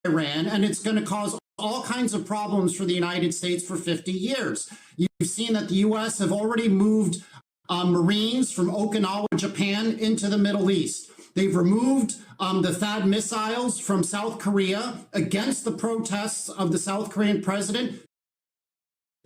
Iran, and it's going to cause all kinds of problems for the United States for 50 years. You've seen that the U.S. have already moved Marines from Okinawa, Japan, into the Middle East. They've removed the THAAD missiles from South Korea against the protests of the South Korean president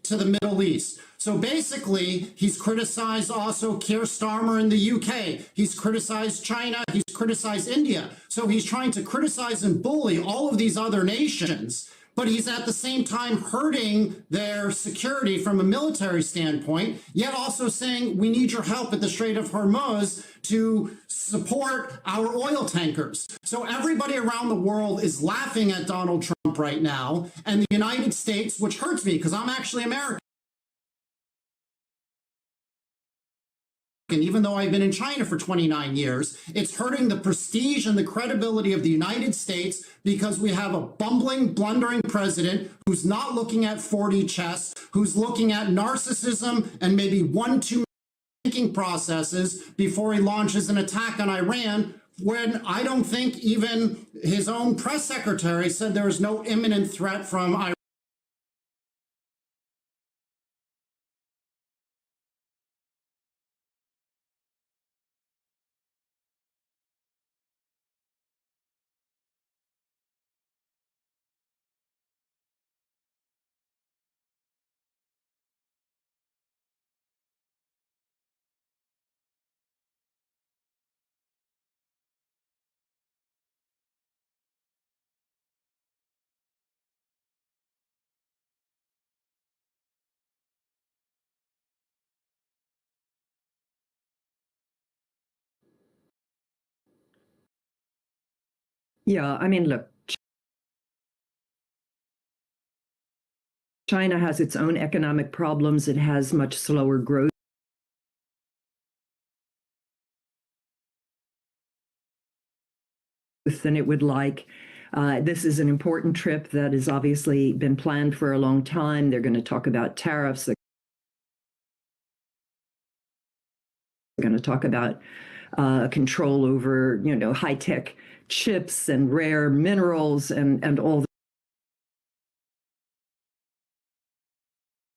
to the Middle East. So basically, he's criticized also Keir Starmer in the UK. He's criticized China. He's criticized India. So he's trying to criticize and bully all of these other nations, but he's at the same time hurting their security from a military standpoint, yet also saying, we need your help at the Strait of Hormuz to support our oil tankers. So everybody around the world is laughing at Donald Trump right now, and the United States, which hurts me because I'm actually American, even though I've been in China for 29 years, it's hurting the prestige and the credibility of the United States because we have a bumbling, blundering president who's not looking at 4D chess, who's looking at narcissism and maybe one-two thinking processes before he launches an attack on Iran, when I don't think even his own press secretary said there is no imminent threat from Iran. Yeah, I mean, look, China has its own economic problems. It has much slower growth than it would like. This is an important trip that has obviously been planned for a long time. They're going to talk about tariffs. They're going to talk about control over, high-tech chips and rare minerals and all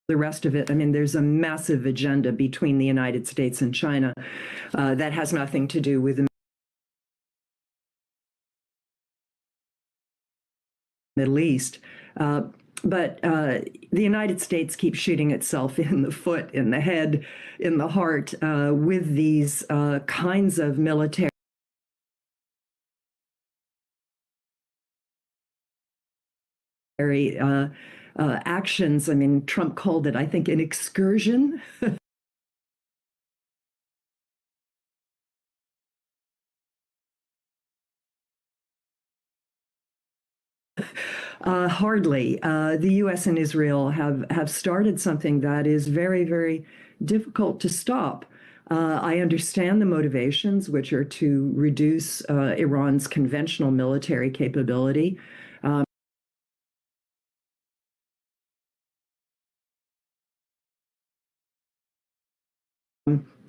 the rest of it. I mean, there's a massive agenda between the United States and China that has nothing to do with the Middle East. But the United States keeps shooting itself in the foot, in the head, in the heart with these kinds of military actions. I mean, Trump called it, I think, an excursion. Hardly. The U.S. and Israel have started something that is very, very difficult to stop. I understand the motivations, which are to reduce Iran's conventional military capability.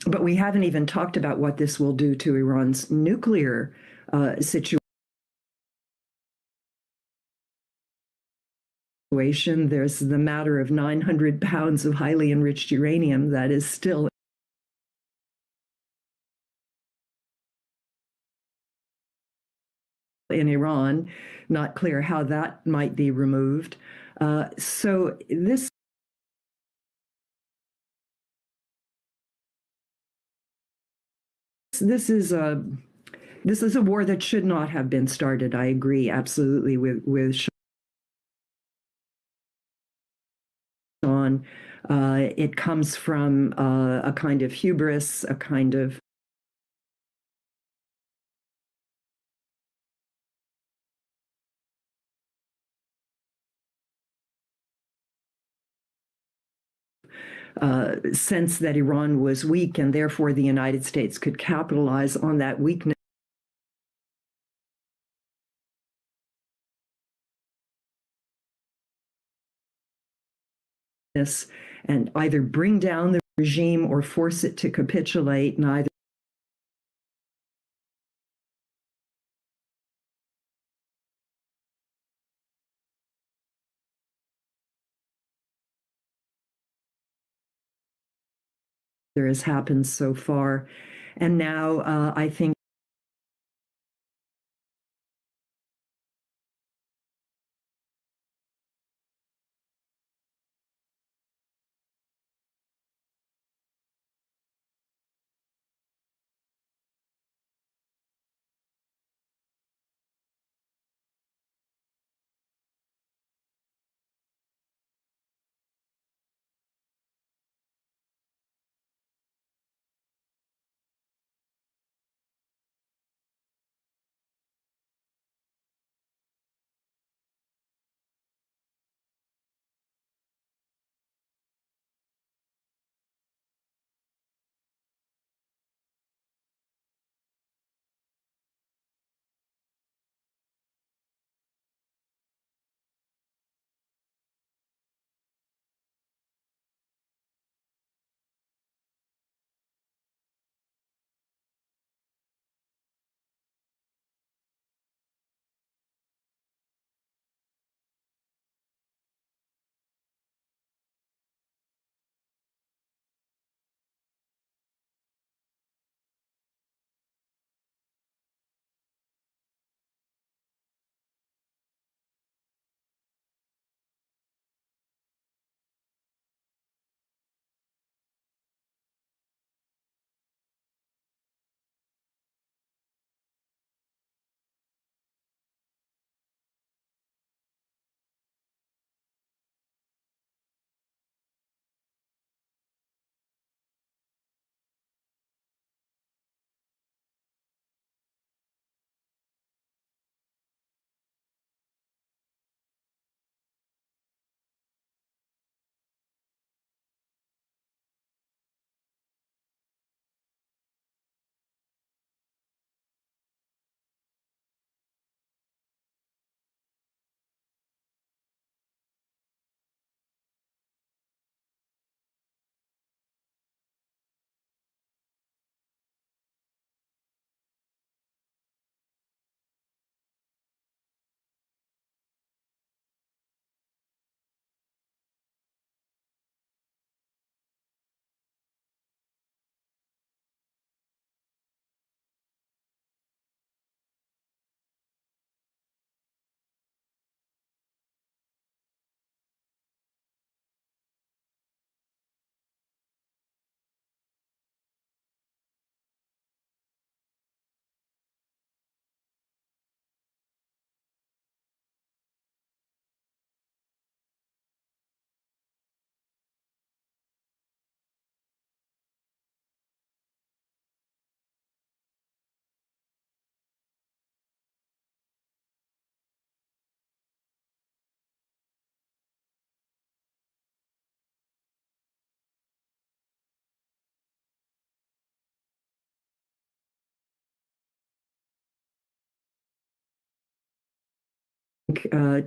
But we haven't even talked about what this will do to Iran's nuclear situation. There's the matter of 900 pounds of highly enriched uranium that is still in Iran. Not clear how that might be removed. So this is a war that should not have been started. I agree absolutely with Sean. It comes from a kind of hubris, a kind of sense that Iran was weak and therefore the United States could capitalize on that weakness. And either bring down the regime or force it to capitulate, neither there has happened so far. And now I think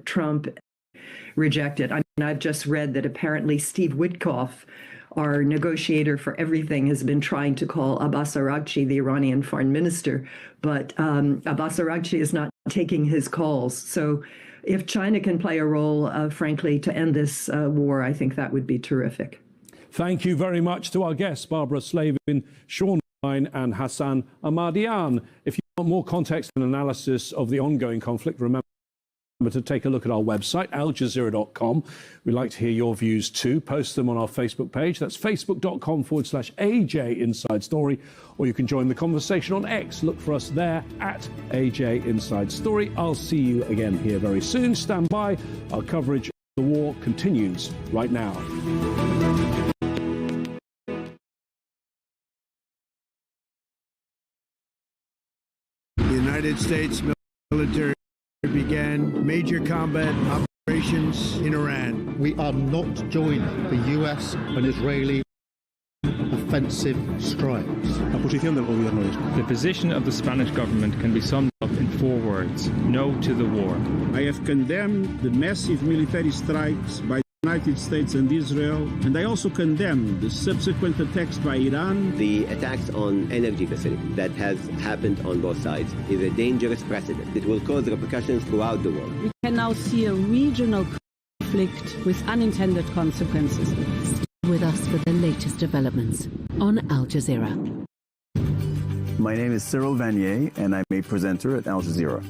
Trump rejected. I mean, I've just read that apparently Steve Witkoff, our negotiator for everything, has been trying to call Abbas Araghchi, the Iranian foreign minister, but Abbas Araghchi is not taking his calls. So if China can play a role, frankly, to end this war, I think that would be terrific. Thank you very much to our guests, Barbara Slavin, Sean Ryan and Hassan Ahmadian. If you want more context and analysis of the ongoing conflict, remember to take a look at our website, aljazeera.com. We'd like to hear your views too. Post them on our Facebook page. That's facebook.com/AJ Inside Story. Or you can join the conversation on X. Look for us there at AJ Inside Story. I'll see you again here very soon. Stand by. Our coverage of the war continues right now. The United States military began major combat operations in Iran. We are not joining the US and Israeli offensive strikes. La posición del gobierno es. The position of the Spanish government can be summed up in 4 words: no to the war. I have condemned the massive military strikes by the United States and Israel, and I also condemn the subsequent attacks by Iran. The attacks on energy facilities that has happened on both sides is a dangerous precedent. It will cause repercussions throughout the world. We can now see a regional conflict with unintended consequences. with us for the latest developments on Al Jazeera. My name is Cyril Vanier, and I'm a presenter at Al Jazeera.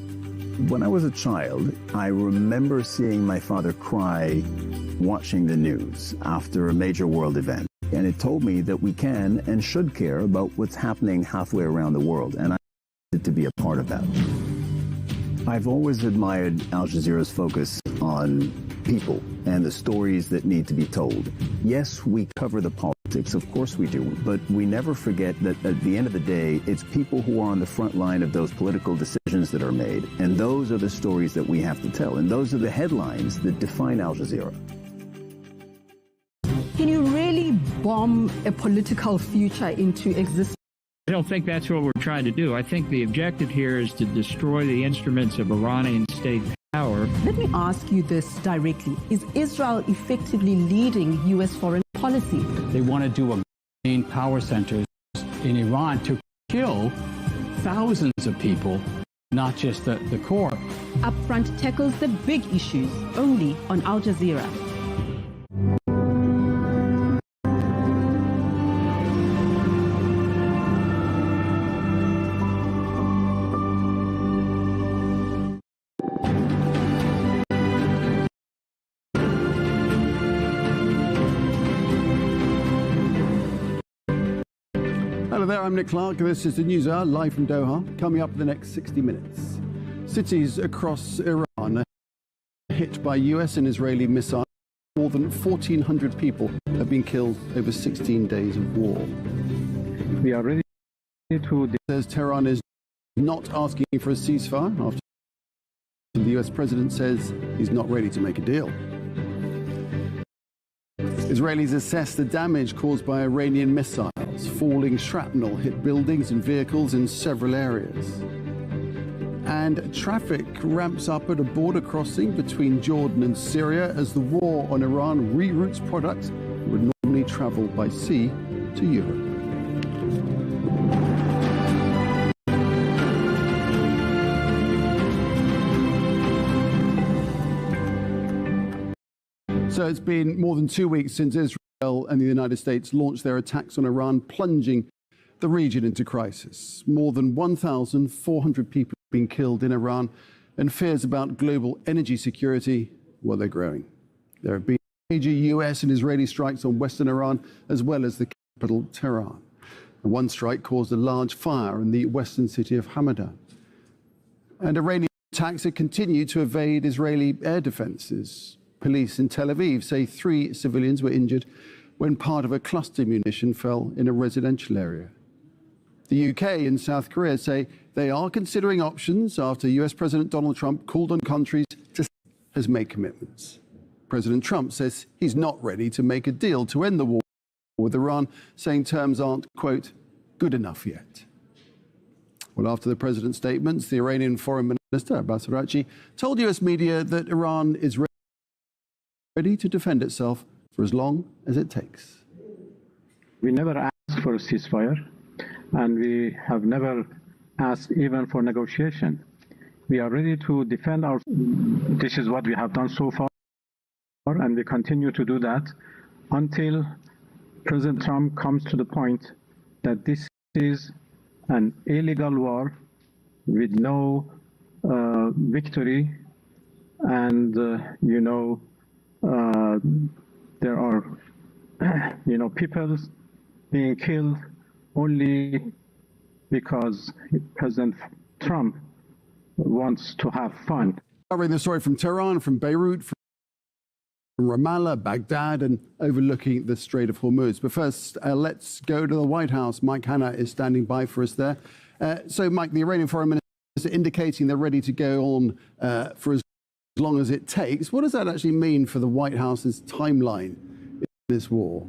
When I was a child, I remember seeing my father cry watching the news after a major world event. And it told me that we can and should care about what's happening halfway around the world, and I wanted to be a part of that. I've always admired Al Jazeera's focus on people and the stories that need to be told. Yes, we cover the politics, of course we do, but we never forget that at the end of the day, it's people who are on the front line of those political decisions that are made, and those are the stories that we have to tell, and those are the headlines that define Al Jazeera. Can you really bomb a political future into existence? I don't think that's what we're trying to do. I think the objective here is to destroy the instruments of Iranian state power. Let me ask you this directly. Is Israel effectively leading U.S. foreign policy? They want to do a main power centers in Iran to kill thousands of people, not just the core. Upfront tackles the big issues only on Al Jazeera. Hello there, I'm Nick Clark. This is the News Hour, live from Doha. Coming up in the next 60 minutes. Cities across Iran are hit by US and Israeli missiles. More than 1,400 people have been killed over 16 days of war. We are ready to... Says Tehran is not asking for a ceasefire after the US president says he's not ready to make a deal. Israelis assess the damage caused by Iranian missiles. Falling shrapnel hit buildings and vehicles in several areas. And traffic ramps up at a border crossing between Jordan and Syria as the war on Iran reroutes products that would normally travel by sea to Europe. So it's been more than 2 weeks since Israel and the United States launched their attacks on Iran, plunging the region into crisis. More than 1,400 people have been killed in Iran, and fears about global energy security, well, they're growing. There have been major US and Israeli strikes on western Iran, as well as the capital, Tehran. And one strike caused a large fire in the western city of Hamadan. And Iranian attacks have continued to evade Israeli air defenses. Police in Tel Aviv say 3 civilians were injured when part of a cluster munition fell in a residential area. The UK and South Korea say they are considering options after US President Donald Trump called on countries to make commitments. President Trump says he's not ready to make a deal to end the war with Iran, saying terms aren't, quote, good enough yet. Well, after the president's statements, the Iranian Foreign Minister, Abbas Araghchi, told US media that Iran is ready to defend itself for as long as it takes. We never asked for a ceasefire, and we have never asked even for negotiation. We are ready to defend our... This is what we have done so far, and we continue to do that until President Trump comes to the point that this is an illegal war with no victory, and, there are, people being killed only because President Trump wants to have fun. Covering the story from Tehran, from Beirut, from Ramallah, Baghdad, and overlooking the Strait of Hormuz. But first, let's go to the White House. Mike Hanna is standing by for us there. So, Mike, the Iranian foreign minister indicating they're ready to go on for as long as it takes. What does that actually mean for the White House's timeline in this war?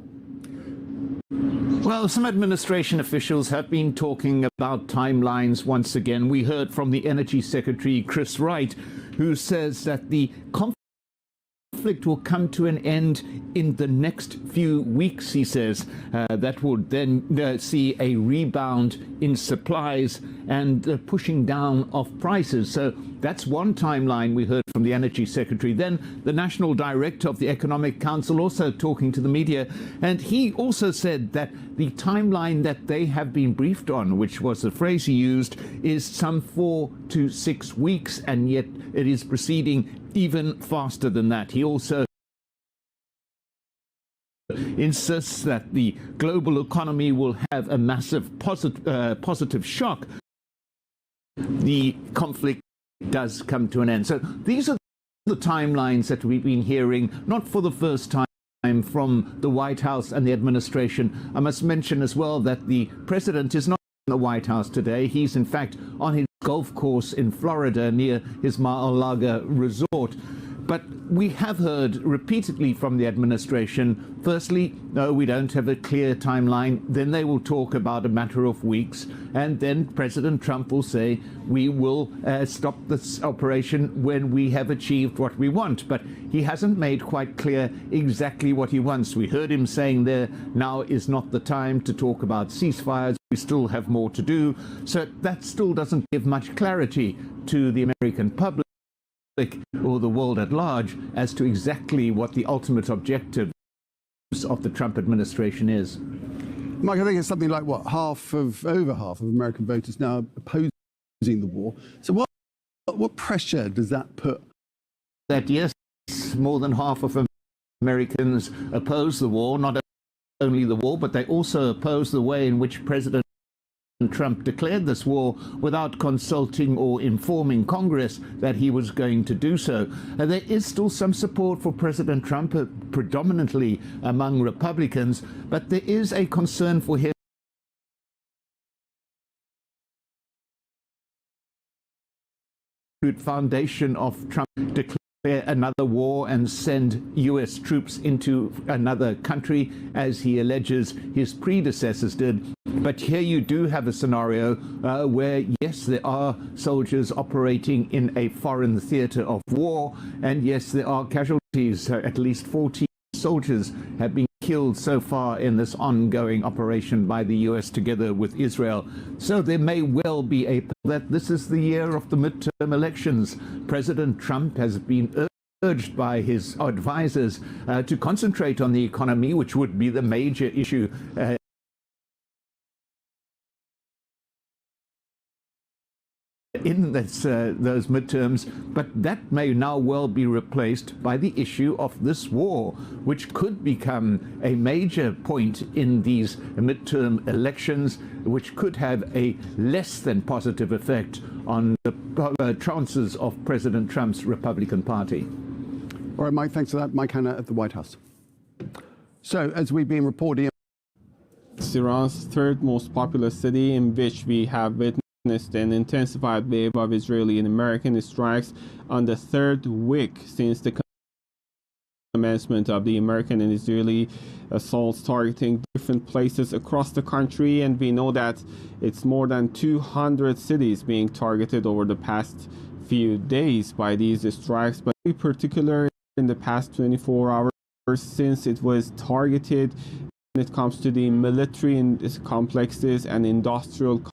Well, some administration officials have been talking about timelines once again. We heard from the Energy Secretary, Chris Wright, who says that the conflict will come to an end in the next few weeks, he says. That will then see a rebound in supplies and pushing down of prices. So that's one timeline we heard from the Energy Secretary. Then the National Director of the Economic Council also talking to the media, and he also said that the timeline that they have been briefed on, which was the phrase he used, is some 4 to 6 weeks, and yet it is proceeding even faster than that. He also insists that the global economy will have a massive positive shock. The conflict does come to an end. So these are the timelines that we've been hearing, not for the first time, from the White House and the administration. I must mention as well that the president is not in the White House today. He's in fact on his golf course in Florida near his Mar-a-Lago resort. But we have heard repeatedly from the administration, firstly, no, we don't have a clear timeline. Then they will talk about a matter of weeks. And then President Trump will say, we will stop this operation when we have achieved what we want. But he hasn't made quite clear exactly what he wants. We heard him saying there, now is not the time to talk about ceasefires. We still have more to do. So that still doesn't give much clarity to the American public or the world at large as to exactly what the ultimate objective of the Trump administration is. Mike, I think it's something like, what, over half of American voters now opposing the war. So what pressure does that put? That, yes, more than half of Americans oppose the war, not only the war, but they also oppose the way in which President Trump declared this war without consulting or informing Congress that he was going to do so. There is still some support for President Trump, predominantly among Republicans, but there is a concern for him. Foundation of Trump declared another war and send U.S. troops into another country, as he alleges his predecessors did. But here you do have a scenario where, yes, there are soldiers operating in a foreign theater of war, and yes, there are casualties. At least 14 soldiers have been killed so far in this ongoing operation by the U.S. together with Israel. So there may well be that this is the year of the midterm elections. President Trump has been urged by his advisors to concentrate on the economy, which would be the major issue in those midterms, but that may now well be replaced by the issue of this war, which could become a major point in these midterm elections, which could have a less than positive effect on the chances of President Trump's Republican Party. All right, Mike, thanks for that. Mike Hanna at the White House. So, as we've been reporting, it's Iran's third most populous city, in which we have witnessed an intensified wave of Israeli and American strikes on the third week since the commencement of the American and Israeli assaults targeting different places across the country. And we know that it's more than 200 cities being targeted over the past few days by these strikes, but in particular in the past 24 hours, since it was targeted when it comes to the military complexes and industrial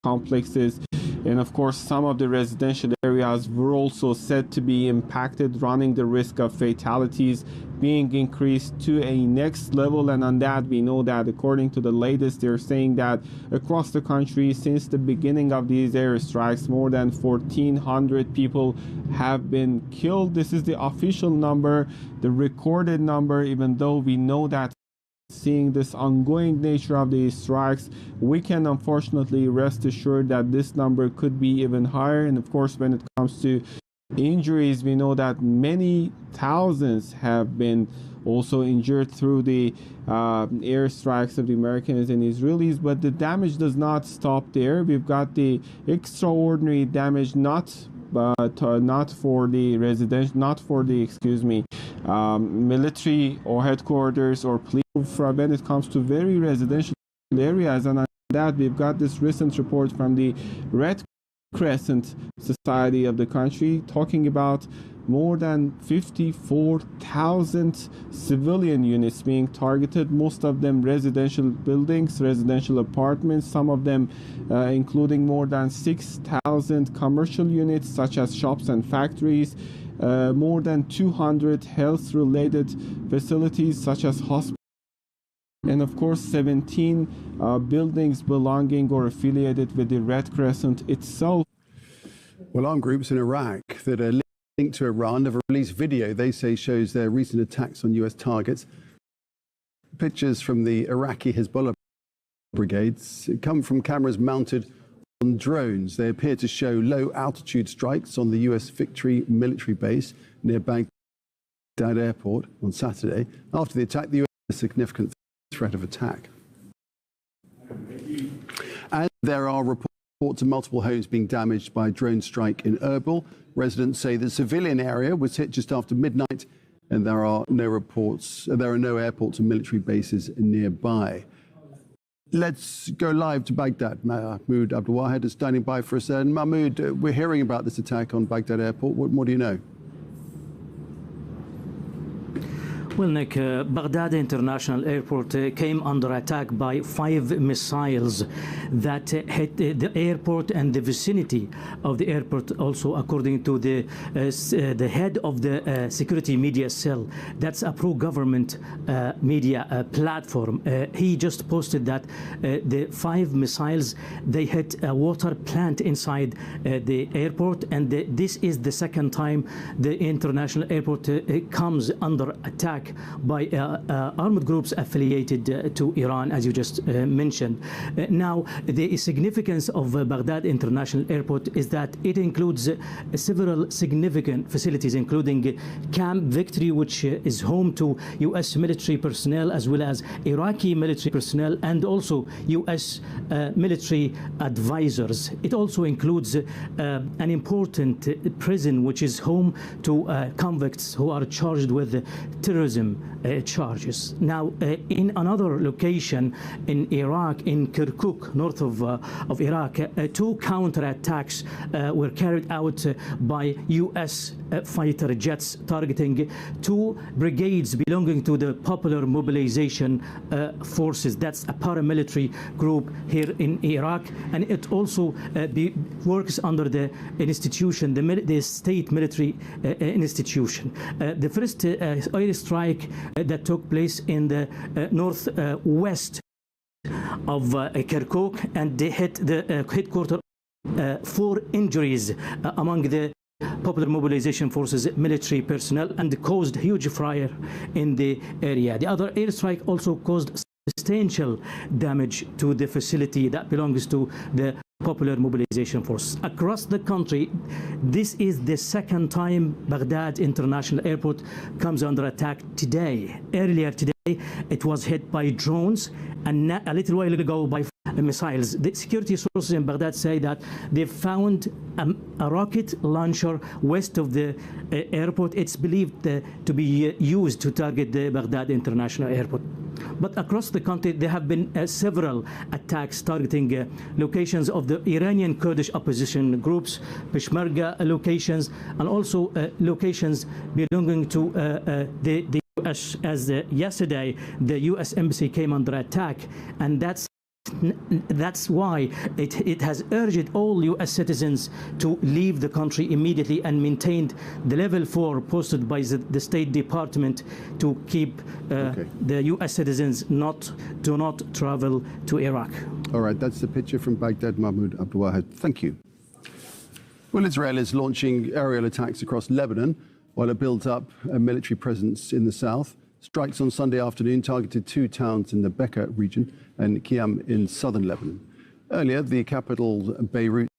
complexes. And of course, some of the residential areas were also said to be impacted, running the risk of fatalities being increased to a next level. And on that, we know that according to the latest, they're saying that across the country, since the beginning of these airstrikes, more than 1,400 people have been killed. This is the official number, the recorded number, even though we know that seeing this ongoing nature of these strikes, we can unfortunately rest assured that this number could be even higher. And of course, when it comes to injuries, we know that many thousands have been also injured through the airstrikes of the Americans and Israelis. But the damage does not stop there. We've got the extraordinary damage not for the military or headquarters or police, when it comes to very residential areas. And on that, we've got this recent report from the Red Crescent Society of the country talking about more than 54,000 civilian units being targeted, most of them residential buildings, residential apartments, some of them including more than 6,000 commercial units such as shops and factories, more than 200 health-related facilities such as hospitals, and of course 17 buildings belonging or affiliated with the Red Crescent itself. Well, armed groups in Iraq that are linked to Iran have released video they say shows their recent attacks on US targets. Pictures from the Iraqi Hezbollah brigades come from cameras mounted on drones. They appear to show low altitude strikes on the US Victory military base near Baghdad airport on Saturday. After the attack, the US had a significant threat of attack. And there are reports of multiple homes being damaged by a drone strike in Erbil. Residents say the civilian area was hit just after midnight, and there are no airports and military bases nearby. Let's go live to Baghdad. Mahmoud Abdelwahed is standing by for us. And Mahmoud, we're hearing about this attack on Baghdad airport. What more do you know? Well, Nick, Baghdad International Airport came under attack by 5 missiles that hit the airport and the vicinity of the airport. Also, according to the head of the security media cell, that's a pro-government media platform. He just posted that the 5 missiles, they hit a water plant inside the airport, and this is the second time the international airport comes under attack by armed groups affiliated to Iran, as you just mentioned. Now, the significance of Baghdad International Airport is that it includes several significant facilities, including Camp Victory, which is home to U.S. military personnel, as well as Iraqi military personnel, and also U.S. military advisors. It also includes an important prison, which is home to convicts who are charged with terrorism charges. Now, in another location in Iraq, in Kirkuk, north of Iraq, 2 counterattacks were carried out by U.S. fighter jets targeting 2 brigades belonging to the Popular Mobilization Forces. That's a paramilitary group here in Iraq, and it also works under the institution, the state military institution. The first airstrike that took place in the northwest of Kirkuk, and they hit the headquarters. 4 injuries among the Popular Mobilization Forces military personnel, and caused huge fire in the area. The other airstrike also caused substantial damage to the facility that belongs to the Popular Mobilization Force. Across the country, this is the second time Baghdad International Airport comes under attack today. Earlier today, it was hit by drones, and a little while ago by missiles. The security sources in Baghdad say that they found a rocket launcher west of the airport. It's believed to be used to target the Baghdad International Airport. But across the country, there have been several attacks targeting locations of the Iranian Kurdish opposition groups, Peshmerga locations, and also locations belonging to the U.S. As yesterday, the U.S. embassy came under attack, and that's why it has urged all U.S. citizens to leave the country immediately, and maintained the level 4 posted by the State Department to keep the U.S. citizens do not travel to Iraq. All right, that's the picture from Baghdad, Mahmoud Abdelwahed. Thank you. Well, Israel is launching aerial attacks across Lebanon while it builds up a military presence in the south. Strikes on Sunday afternoon targeted 2 towns in the Bekaa region and Qiyam in southern Lebanon. Earlier, the capital Beirut's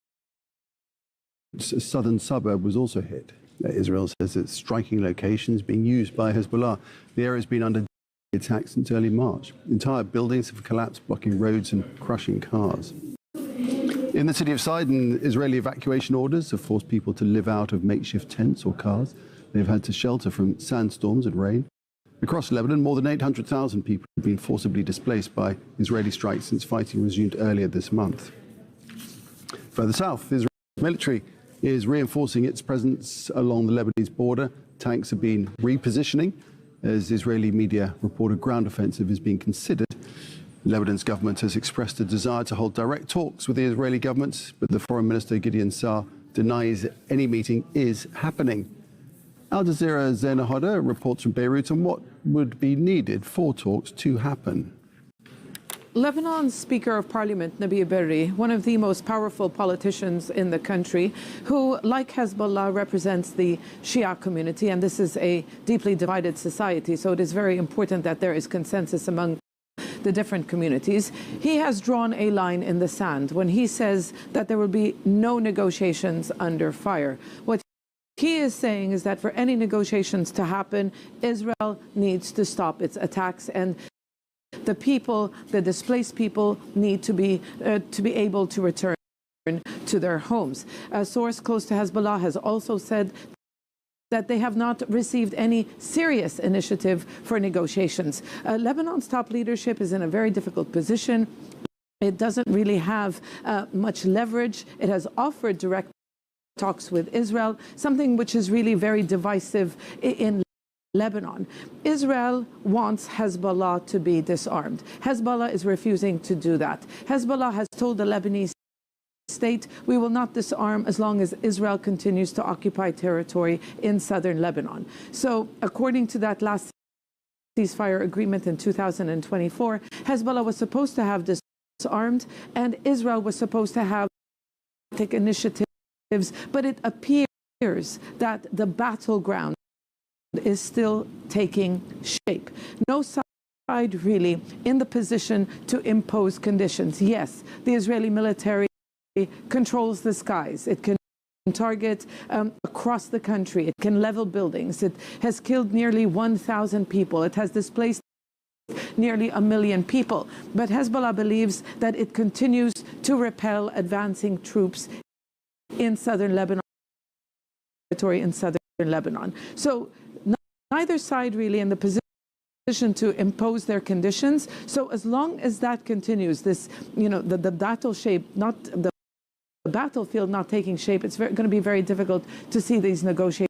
southern suburb was also hit. Israel says it's striking locations being used by Hezbollah. The area has been under attack since early March. Entire buildings have collapsed, blocking roads and crushing cars. In the city of Sidon, Israeli evacuation orders have forced people to live out of makeshift tents or cars. They've had to shelter from sandstorms and rain. Across Lebanon, more than 800,000 people have been forcibly displaced by Israeli strikes since fighting resumed earlier this month. Further south, the Israeli military is reinforcing its presence along the Lebanese border. Tanks have been repositioning. As Israeli media report, a ground offensive is being considered. Lebanon's government has expressed a desire to hold direct talks with the Israeli government, but the Foreign Minister Gideon Saar denies any meeting is happening. Al Jazeera's Zaina Hoda reports from Beirut on what would be needed for talks to happen. Lebanon's Speaker of Parliament, Nabi Berri, one of the most powerful politicians in the country, who, like Hezbollah, represents the Shia community, and this is a deeply divided society, so it is very important that there is consensus among the different communities. He has drawn a line in the sand when he says that there will be no negotiations under fire. What he is saying is that for any negotiations to happen, Israel needs to stop its attacks, and the people, the displaced people, need to be able to return to their homes. A source close to Hezbollah has also said that they have not received any serious initiative for negotiations. Lebanon's top leadership is in a very difficult position. It doesn't really have much leverage. It has offered direct talks with Israel, something which is really very divisive in Lebanon. Israel wants Hezbollah to be disarmed. Hezbollah is refusing to do that. Hezbollah has told the Lebanese state, we will not disarm as long as Israel continues to occupy territory in southern Lebanon. So according to that last ceasefire agreement in 2024, Hezbollah was supposed to have disarmed and Israel was supposed to take initiatives, but it appears that the battleground is still taking shape. No side really in the position to impose conditions. Yes, the Israeli military controls the skies. It can target across the country. It can level buildings. It has killed nearly 1,000 people. It has displaced nearly 1 million people. But Hezbollah believes that it continues to repel advancing troops in southern Lebanon, territory in southern Lebanon. So neither side really in the position to impose their conditions. So as long as that continues, this, the battle shape, not the battlefield not taking shape, it's going to be very difficult to see these negotiations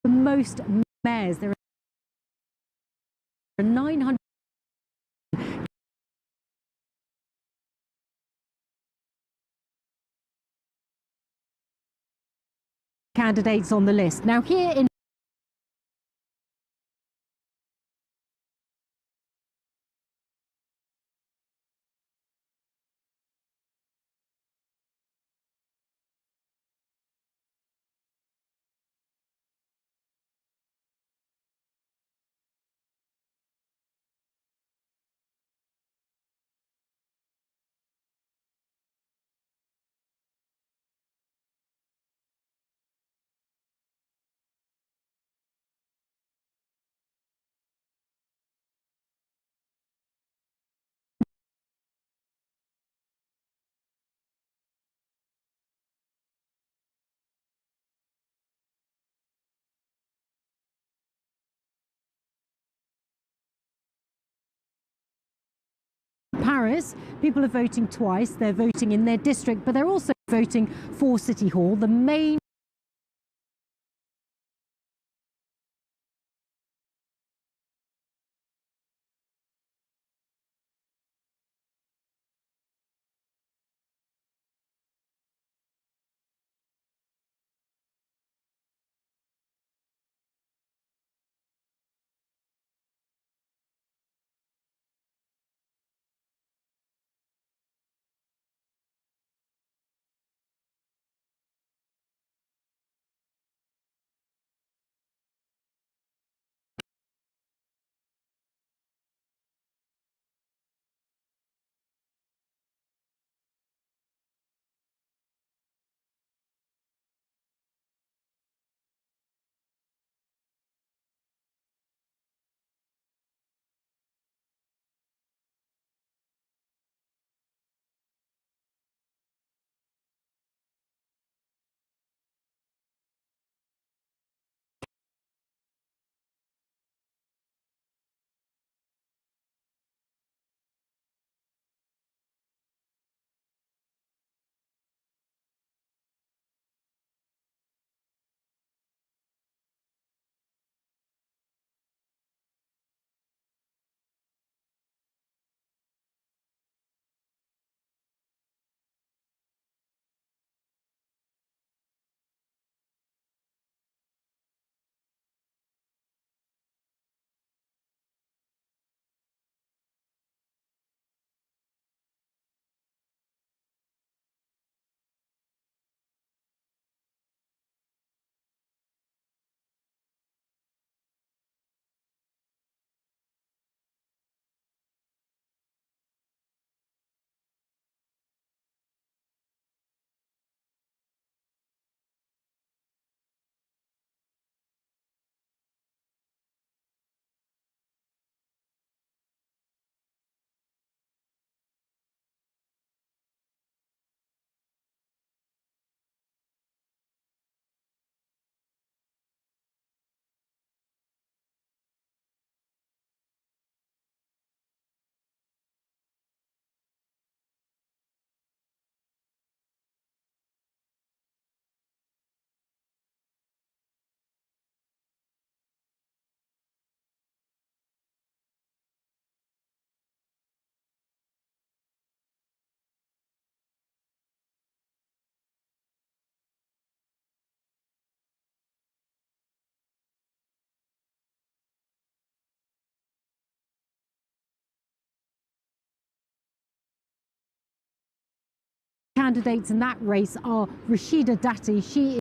most mayors. There are 900 candidates on the list. Now here in Paris, people are voting twice. They're voting in their district, but they're also voting for City Hall. The main candidates in that race are Rashida Dati. She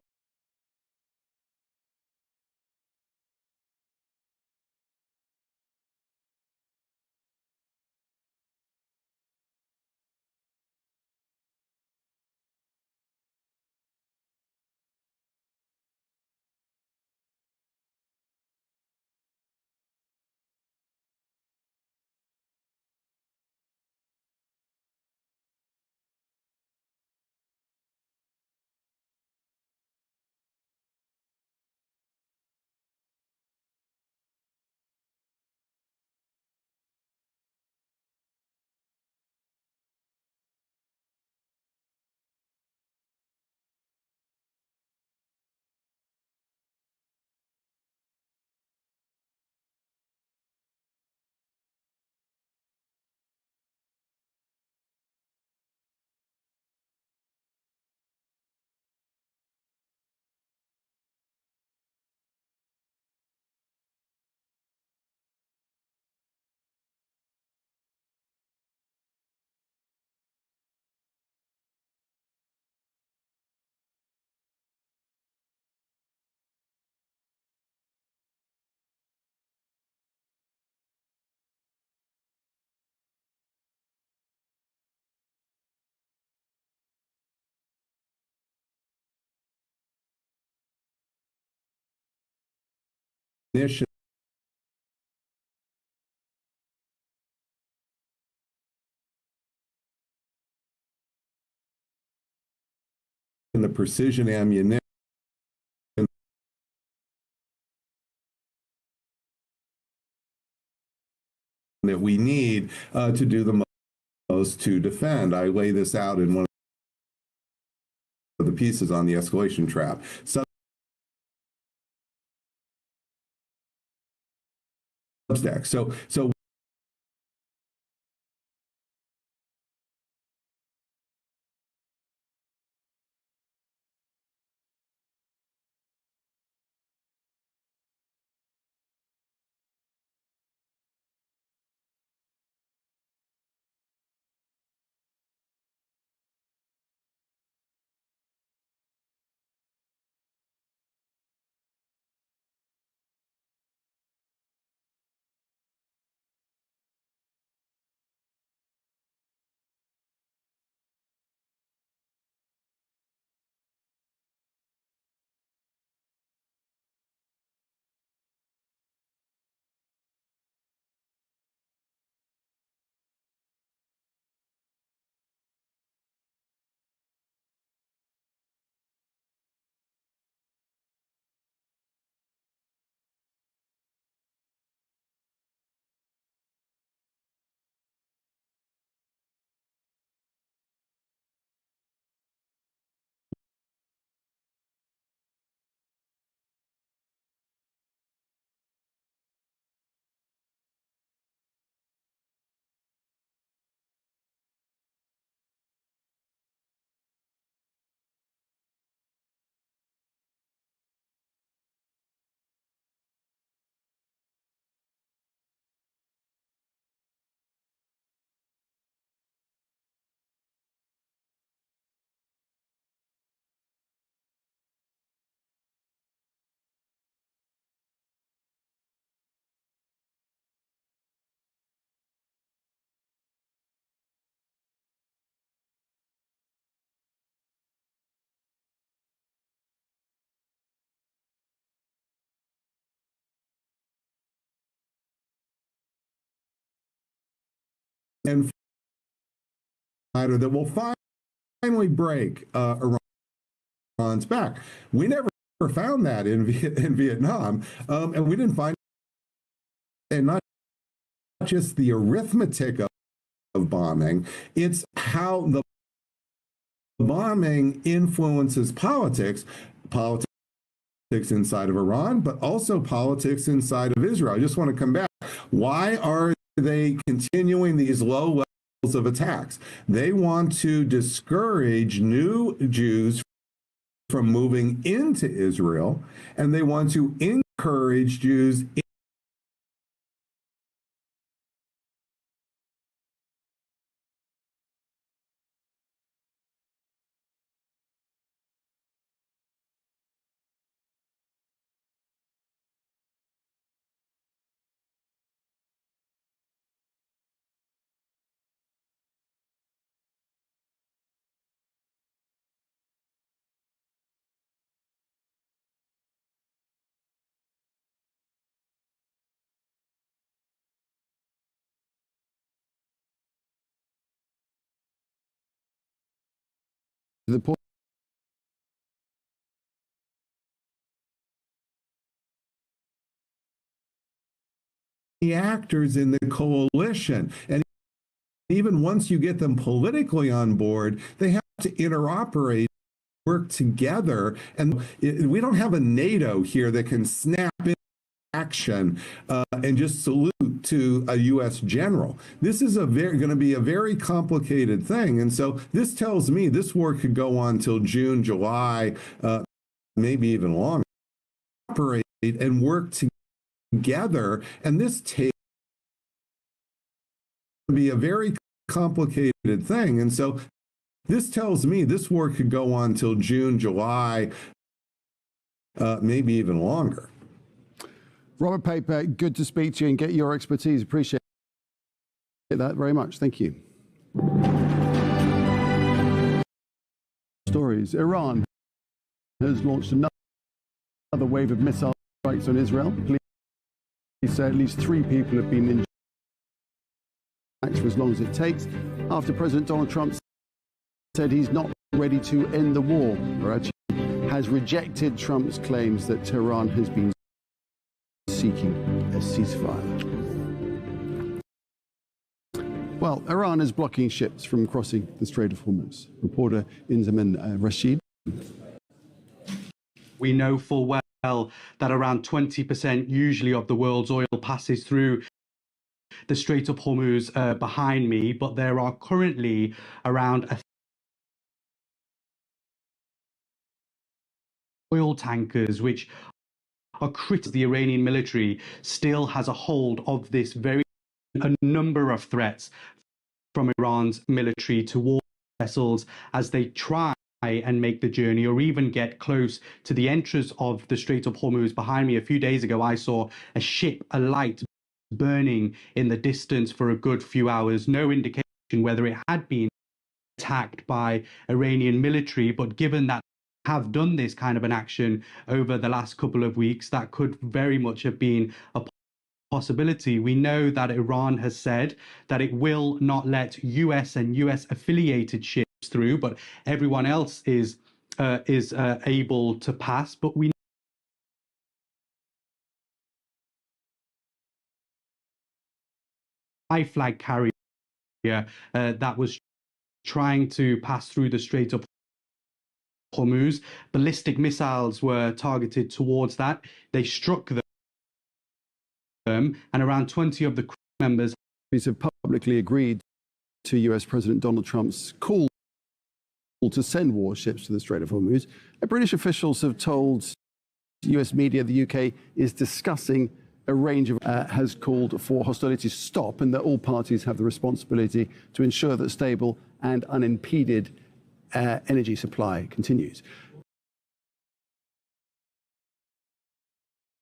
ammunition and the precision ammunition that we need to do the most to defend. I lay this out in one of the pieces on the escalation trap. Substack. So and that will finally break Iran's back. We never found that in Vietnam, and we didn't find, and not just the arithmetic of bombing, it's how the bombing influences politics inside of Iran, but also politics inside of Israel. I just want to come back. Why are they continuing these low levels of attacks? They want to discourage new Jews from moving into Israel, and they want to encourage Jews the point. The actors in the coalition, and even once you get them politically on board, they have to interoperate, work together, and we don't have a NATO here that can snap in action and just salute to a U.S. general. This is going to be a very complicated thing, and so this tells me this war could go on till June, July, maybe even longer. Operate and work together, and this takes to be a very complicated thing, and so this tells me this war could go on till June, July, maybe even longer. Robert Paper, good to speak to you and get your expertise. Appreciate that very much. Thank you. Stories. Iran has launched another wave of missile strikes on Israel. say at least 3 people have been injured for as long as it takes, after President Donald Trump said he's not ready to end the war. Karachi has rejected Trump's claims that Tehran has been seeking a ceasefire. Well, Iran is blocking ships from crossing the Strait of Hormuz. Reporter Inzaman Rashid. We know full well that around 20% usually of the world's oil passes through the Strait of Hormuz behind me, but there are currently around oil tankers which are critical. The Iranian military still has a hold of this a number of threats from Iran's military towards vessels as they try and make the journey or even get close to the entrance of the Strait of Hormuz behind me. A few days ago, I saw a ship alight burning in the distance for a good few hours. No indication whether it had been attacked by Iranian military, but given that have done this kind of an action over the last couple of weeks, that could very much have been a possibility. We know that Iran has said that it will not let US and US affiliated ships through, but everyone else is able to pass. But we flag carrier that was trying to pass through the Strait of Hormuz. Ballistic missiles were targeted towards that. They struck them, and around 20 of the crew members have publicly agreed to US President Donald Trump's call to send warships to the Strait of Hormuz. British officials have told US media the UK is discussing a range of has called for hostilities to stop and that all parties have the responsibility to ensure that stable and unimpeded energy supply continues.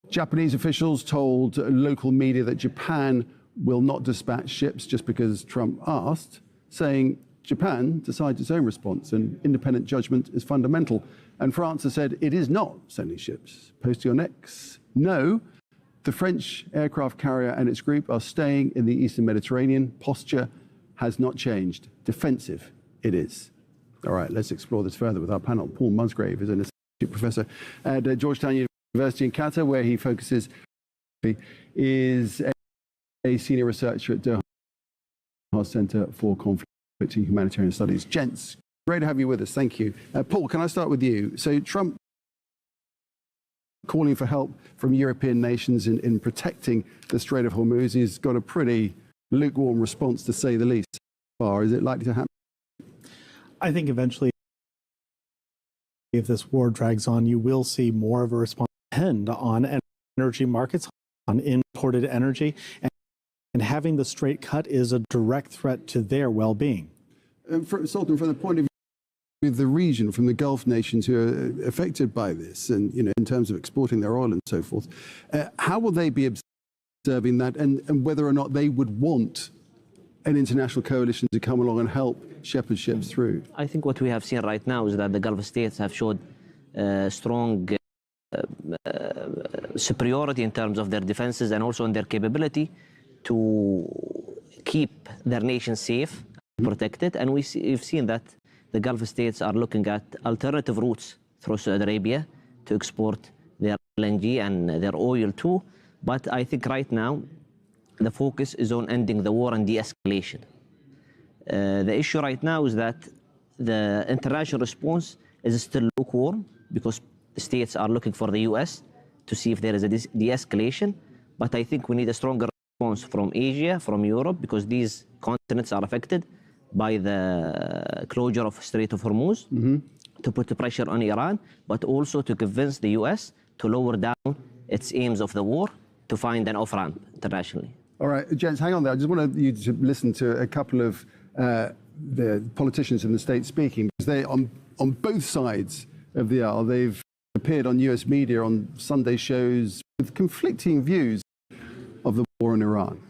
Japanese officials told local media that Japan will not dispatch ships just because Trump asked, saying Japan decides its own response and independent judgment is fundamental. And France has said it is not sending ships. Posting on X, no, the French aircraft carrier and its group are staying in the Eastern Mediterranean. Posture has not changed. Defensive it is. All right, let's explore this further with our panel. Paul Musgrave is an associate professor at Georgetown University in Qatar, where he focuses, is a senior researcher at Doha Center for Conflict and Humanitarian Studies. Gents, great to have you with us. Thank you. Paul, can I start with you? So Trump calling for help from European nations in protecting the Strait of Hormuz. He's got a pretty lukewarm response, to say the least. Is it likely to happen? I think eventually, if this war drags on, you will see more of a response depend on energy markets, on imported energy, and having the strait cut is a direct threat to their well-being. Sultan, from the point of view of the region, from the Gulf nations who are affected by this, and in terms of exporting their oil and so forth, how will they be observing that, and whether or not they would want an international coalition to come along and help shepherd ships through? I think what we have seen right now is that the Gulf states have showed strong superiority in terms of their defenses and also in their capability to keep their nation safe, protected. And we've seen that the Gulf states are looking at alternative routes through Saudi Arabia to export their LNG and their oil too. But I think right now the focus is on ending the war and de-escalation. The issue right now is that the international response is still lukewarm because the states are looking for the US to see if there is a de-escalation. But I think we need a stronger response from Asia, from Europe, because these continents are affected by the closure of Strait of Hormuz, to put the pressure on Iran, but also to convince the US to lower down its aims of the war, to find an off-ramp internationally. All right, gents, hang on there. I just want you to listen to a couple of the politicians in the States speaking, because they, on both sides of the aisle, they've appeared on US media on Sunday shows with conflicting views of the war in Iran.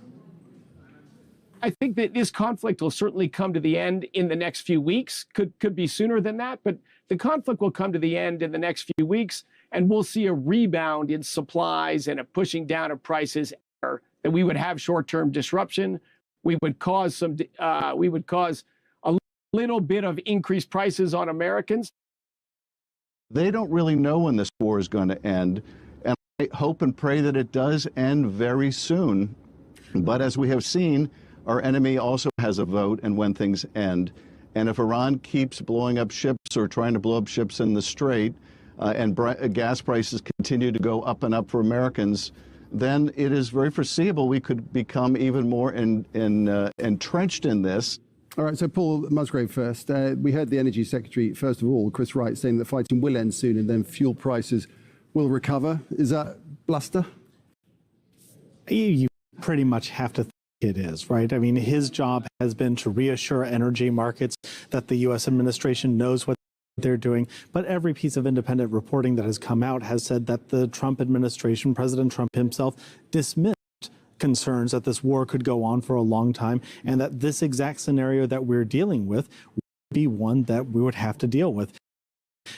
I think that this conflict will certainly come to the end in the next few weeks. Could be sooner than that, but the conflict will come to the end in the next few weeks, and we'll see a rebound in supplies and a pushing down of prices that we would have short-term disruption. We would cause a little bit of increased prices on Americans. They don't really know when this war is going to end, and I hope and pray that it does end very soon. But as we have seen, our enemy also has a vote and when things end. And if Iran keeps blowing up ships or trying to blow up ships in the Strait, and gas prices continue to go up and up for Americans, then it is very foreseeable we could become even more entrenched in this. All right, so Paul Musgrave first. We heard the Energy Secretary, first of all, Chris Wright, saying that fighting will end soon and then fuel prices will recover. Is that bluster? You pretty much have to think it is, right? I mean, his job has been to reassure energy markets that the U.S. administration knows what they're doing. But every piece of independent reporting that has come out has said that the Trump administration, President Trump himself, dismissed concerns that this war could go on for a long time and that this exact scenario that we're dealing with would be one that we would have to deal with.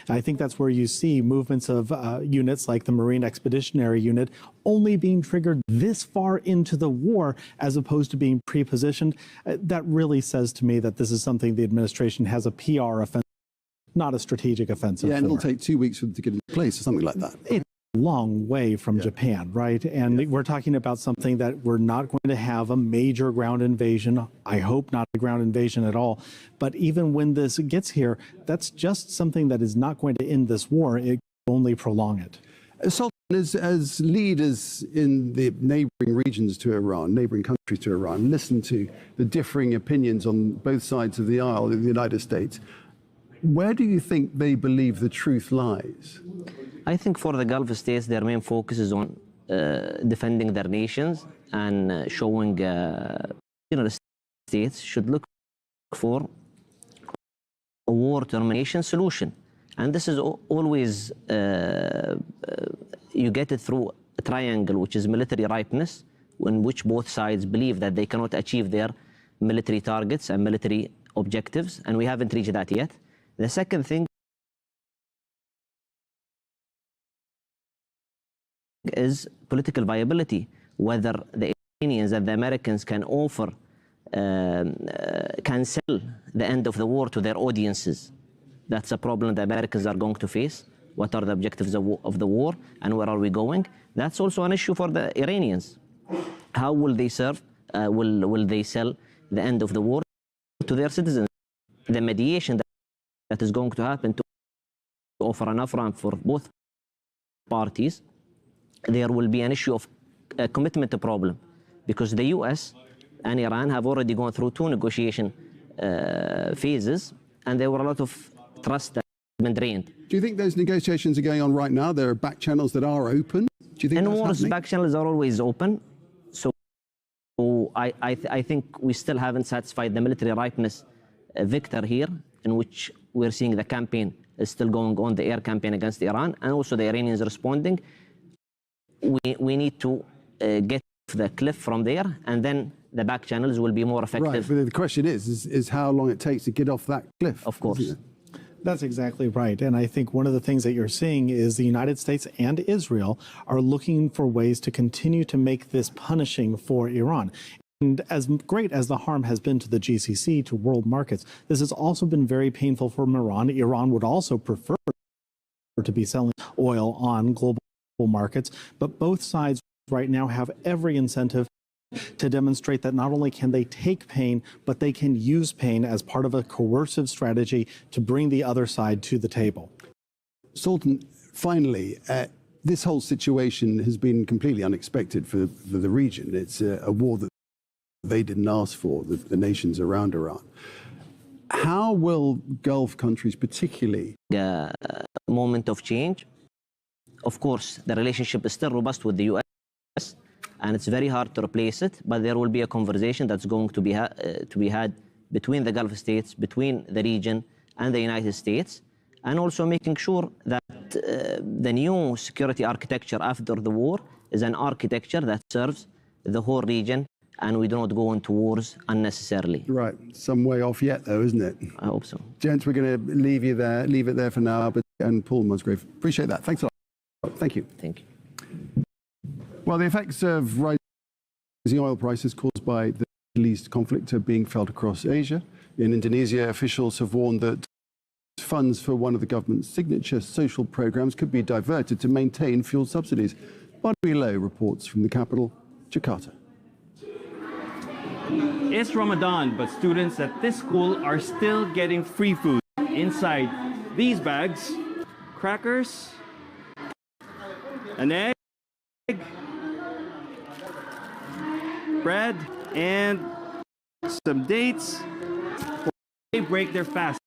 I think that's where you see movements of units like the Marine Expeditionary Unit only being triggered this far into the war as opposed to being pre-positioned. That really says to me that this is something the administration has a PR offensive, not a strategic offensive. Yeah, and it'll for. take 2 weeks for them to get in place or something like that. It's a long way from Japan, right? And we're talking about something that we're not going to have a major ground invasion. I hope not a ground invasion at all. But even when this gets here, that's just something that is not going to end this war. It will only prolong it. Sultan, as leaders in the neighboring regions to Iran, neighboring countries to Iran, listen to the differing opinions on both sides of the aisle in the United States, where do you think they believe the truth lies? I think for the Gulf states, their main focus is on defending their nations and showing, the states should look for a war termination solution. And this is always, you get it through a triangle, which is military ripeness, in which both sides believe that they cannot achieve their military targets and military objectives, and we haven't reached that yet. The second thing is political viability, whether the Iranians and the Americans can offer, can sell the end of the war to their audiences. That's a problem the Americans are going to face. What are the objectives of the war and where are we going? That's also an issue for the Iranians. How will they serve, will they sell the end of the war to their citizens? The mediation that is going to happen to offer enough room for both parties, there will be an issue of a commitment problem, because the US and Iran have already gone through 2 negotiation phases, and there were a lot of trust that has been drained. Do you think those negotiations are going on right now? There are back channels that are open? Do you think in that's wars, happening? back channels are always open. So I think we still haven't satisfied the military ripeness victor here, in which we're seeing the campaign is still going on, the air campaign against Iran, and also the Iranians responding. We need to get off the cliff from there, and then the back channels will be more effective. Right, but the question is how long it takes to get off that cliff. Of course. That's exactly right. And I think one of the things that you're seeing is the United States and Israel are looking for ways to continue to make this punishing for Iran. And as great as the harm has been to the GCC, to world markets, this has also been very painful for Iran. Iran would also prefer to be selling oil on global markets, but both sides right now have every incentive to demonstrate that not only can they take pain, but they can use pain as part of a coercive strategy to bring the other side to the table. Sultan, finally, this whole situation has been completely unexpected for the region. It's a war that they didn't ask for, the nations around Iran. How will Gulf countries particularly... A moment of change. Of course, the relationship is still robust with the US, and it's very hard to replace it, but there will be a conversation that's going to be had between the Gulf states, between the region and the United States, and also making sure that the new security architecture after the war is an architecture that serves the whole region, and we do not go into wars unnecessarily. Right, some way off yet though, isn't it? I hope so. Gents, we're going to leave it there for now, and Paul Musgrave, appreciate that. Thanks a lot. Thank you. Thank you. Well, the effects of rising rising oil prices caused by the Middle East conflict are being felt across Asia. In Indonesia, officials have warned that funds for one of the government's signature social programs could be diverted to maintain fuel subsidies. Badri Low reports from the capital, Jakarta. It's Ramadan, but students at this school are still getting free food. Inside these bags, crackers, an egg, bread, and some dates before they break their fast.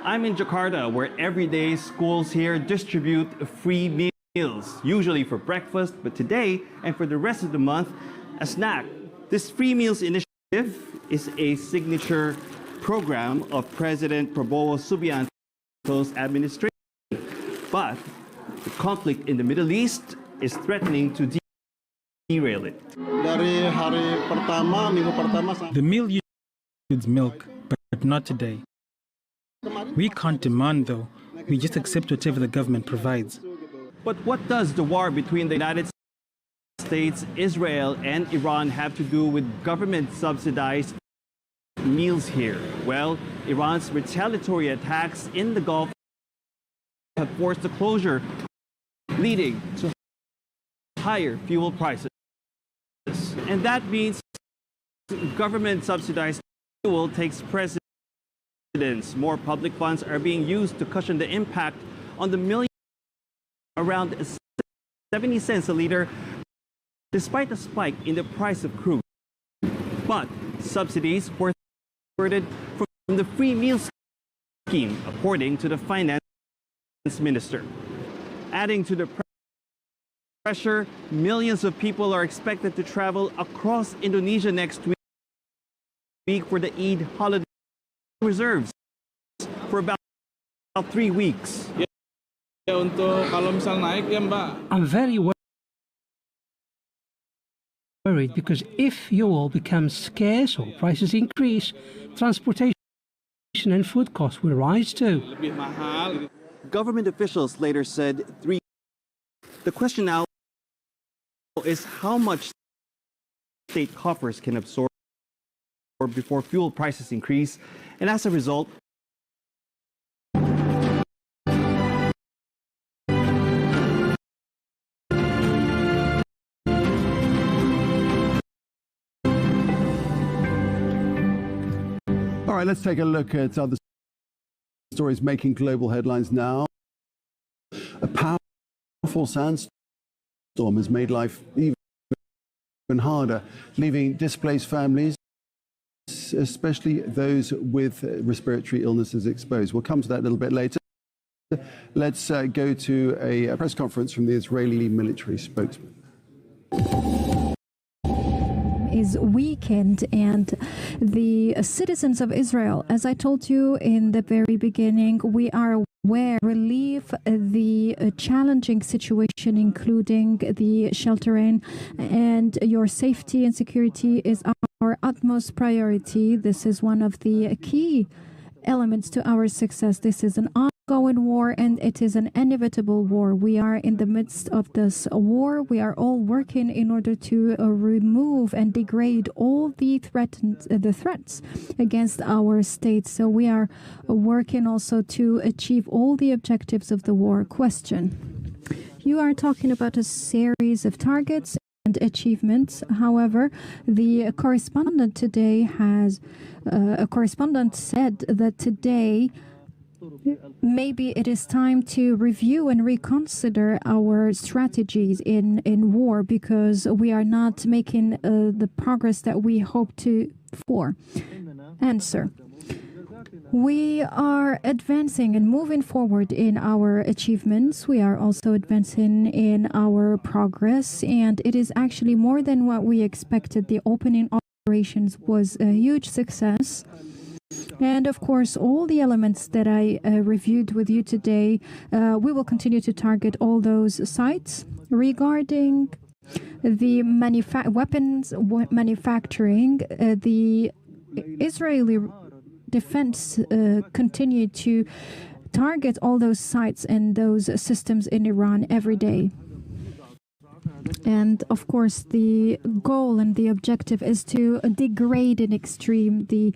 I'm in Jakarta, where every day schools here distribute free meals, usually for breakfast, but today and for the rest of the month, a snack. This free meals initiative is a signature program of President Prabowo Subianto's administration. But the conflict in the Middle East is threatening to derail it. The meal includes milk, but not today. We can't demand, though. We just accept whatever the government provides. But what does the war between the United States, Israel, and Iran have to do with government-subsidized meals here? Well, Iran's retaliatory attacks in the Gulf have forced the closure, leading to higher fuel prices. And that means government-subsidized fuel takes precedence. More public funds are being used to cushion the impact on the millions, around 70 cents a liter, despite a spike in the price of crude. But subsidies were diverted from the free meal scheme, according to the finance minister. Adding to the pressure, millions of people are expected to travel across Indonesia next week for the Eid holiday reserves for about 3 weeks. I'm very worried because if fuel becomes scarce or prices increase, transportation and food costs will rise too. Government officials later said the question now is how much state coffers can absorb before fuel prices increase, and as a result, All right, let's take a look at other stories making global headlines now. A powerful sandstorm has made life even harder, leaving displaced families, especially those with respiratory illnesses, exposed. We'll come to that a little bit later. Let's go to a press conference from the Israeli military spokesman. Is weakened, and the citizens of Israel, as I told you in the very beginning, we are aware relieve the challenging situation, including the sheltering, and your safety and security is our utmost priority. This is one of the key elements to our success. This is an ongoing war, and it is an inevitable war. We are in the midst of this war. We are all working in order to remove and degrade all the threats against our state. So we are working also to achieve all the objectives of the war. Question. You are talking about a series of targets and achievements. However, the correspondent today has a correspondent said that today maybe it is time to review and reconsider our strategies in war, because we are not making the progress that we hope to for. Answer. We are advancing and moving forward in our achievements. We are also advancing in our progress, and it is actually more than what we expected. The opening operations was a huge success. And of course, all the elements that I reviewed with you today, we will continue to target all those sites. Regarding the weapons manufacturing, the Israeli defense continue to target all those sites and those systems in Iran every day. And of course, the goal and the objective is to degrade in extreme the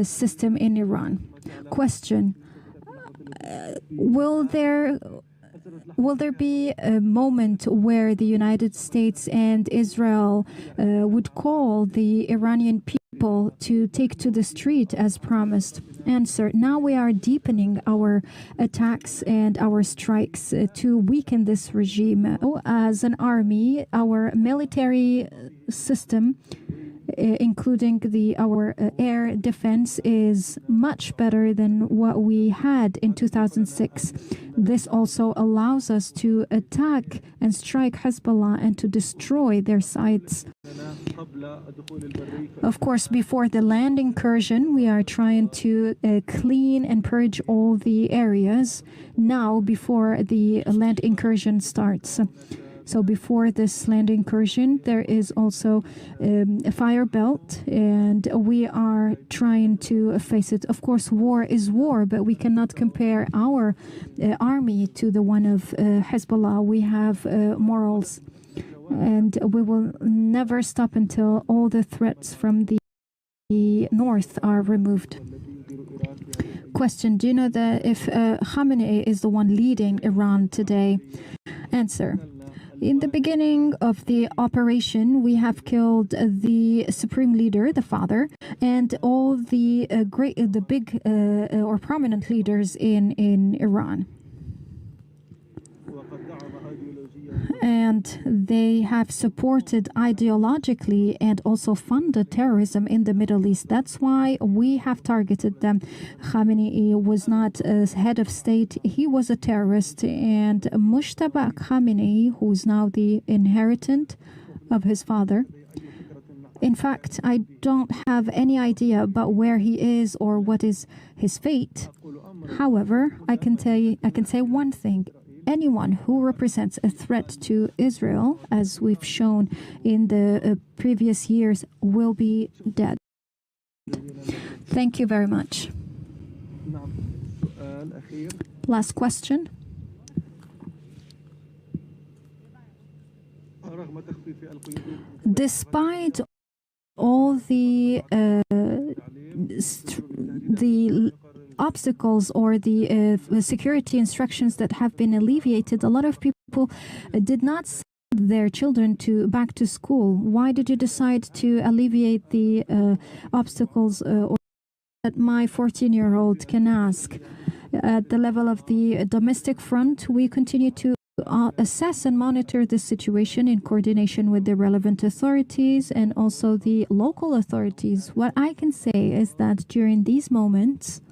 system in Iran. Question: Will there be a moment where the United States and Israel would call the Iranian people to take to the street as promised? Answer: now we are deepening our attacks and our strikes to weaken this regime. As an army, our military system, including our air defense, is much better than what we had in 2006. This also allows us to attack and strike Hezbollah and to destroy their sites. Of course, before the land incursion, we are trying to clean and purge all the areas now before the land incursion starts. So before this land incursion, there is also a fire belt, and we are trying to face it. Of course, war is war, but we cannot compare our army to the one of Hezbollah. We have morals, and we will never stop until all the threats from the north are removed. Question: do you know that if Khamenei is the one leading Iran today? Answer: in the beginning of the operation, we have killed the supreme leader, the father, and all the big or prominent leaders in Iran. And they have supported ideologically and also funded terrorism in the Middle East. That's why we have targeted them. Khamenei was not a head of state, he was a terrorist. And Mujtaba Khamenei, who is now the inheritant of his father, in fact, I don't have any idea about where he is or what is his fate. However, I can say one thing. Anyone who represents a threat to Israel, as we've shown in the previous years, will be dead. Thank you very much. Last question. Despite all the obstacles or the security instructions that have been alleviated, a lot of people did not send their children back to school. Why did you decide to alleviate the obstacles or that my 14-year-old can ask? At the level of the domestic front, we continue to assess and monitor the situation in coordination with the relevant authorities and also the local authorities. What I can say is that during these moments,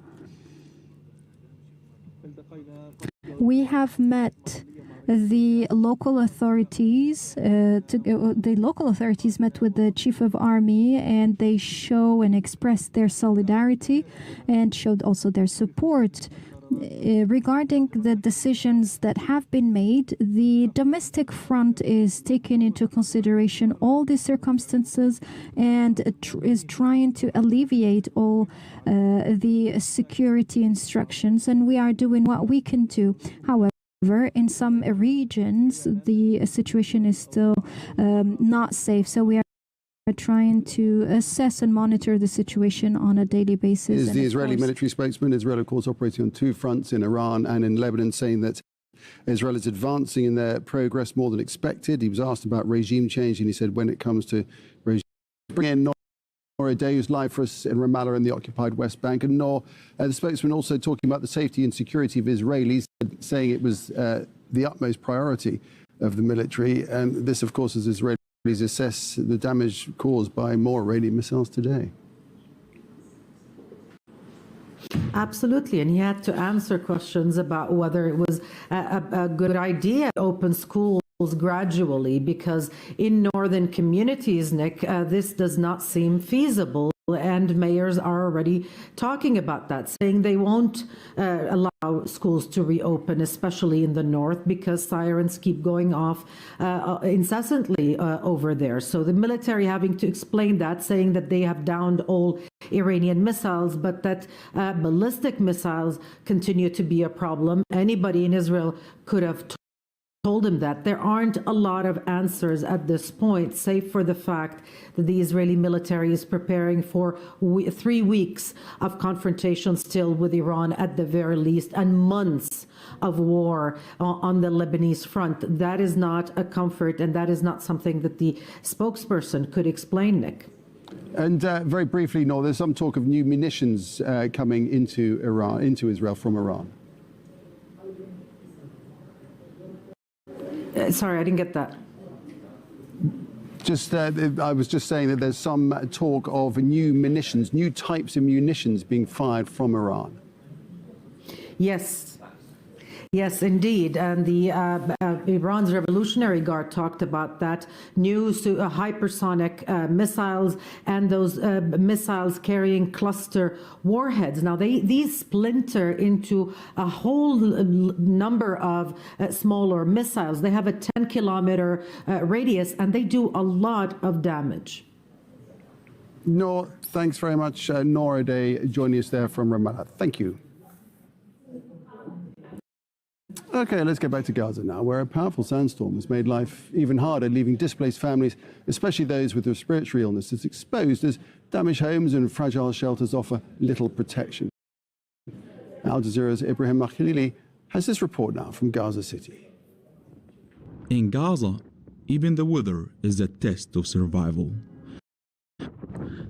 we have met the local authorities. The local authorities met with the chief of army, and they show and express their solidarity and showed also their support. Regarding the decisions that have been made, the domestic front is taking into consideration all the circumstances and is trying to alleviate all the security instructions, and we are doing what we can do. However, in some regions, the situation is still not safe, so we are trying to assess and monitor the situation on a daily basis. Is the Israeli military spokesman. Israel, of course, operating on two fronts in Iran and in Lebanon, saying that Israel is advancing in their progress more than expected. He was asked about regime change, and he said when it comes to regime, bring in Nora Day, who's live for us in Ramallah in the occupied West Bank. And Nor, the spokesman also talking about the safety and security of Israelis, saying it was the utmost priority of the military. And this, of course, as Israelis assess the damage caused by more Iranian missiles today. Absolutely, and he had to answer questions about whether it was a good idea to open schools gradually, because in northern communities, Nick, this does not seem feasible. And mayors are already talking about that, saying they won't allow schools to reopen, especially in the north, because sirens keep going off incessantly over there. So the military having to explain that, saying that they have downed all Iranian missiles, but that ballistic missiles continue to be a problem. Anybody in Israel could have told him that there aren't a lot of answers at this point, save for the fact that the Israeli military is preparing for 3 weeks of confrontation still with Iran at the very least, and months of war on the Lebanese front. That is not a comfort, and that is not something that the spokesperson could explain, Nick. And very briefly, Noor, there's some talk of new munitions coming into Israel from Iran. Sorry, I didn't get that. I was just saying that there's some talk of new munitions, new types of munitions being fired from Iran. Yes, indeed. And the Iran's Revolutionary Guard talked about that, new hypersonic missiles and those missiles carrying cluster warheads. Now, these splinter into a whole number of smaller missiles. They have a 10-kilometer radius, and they do a lot of damage. Noor, thanks very much. Noor Day joining us there from Ramallah. Thank you. Okay, let's get back to Gaza now, where a powerful sandstorm has made life even harder, leaving displaced families, especially those with respiratory illnesses, exposed as damaged homes and fragile shelters offer little protection. Al Jazeera's Ibrahim Makhlili has this report now from Gaza City. In Gaza, even the weather is a test of survival.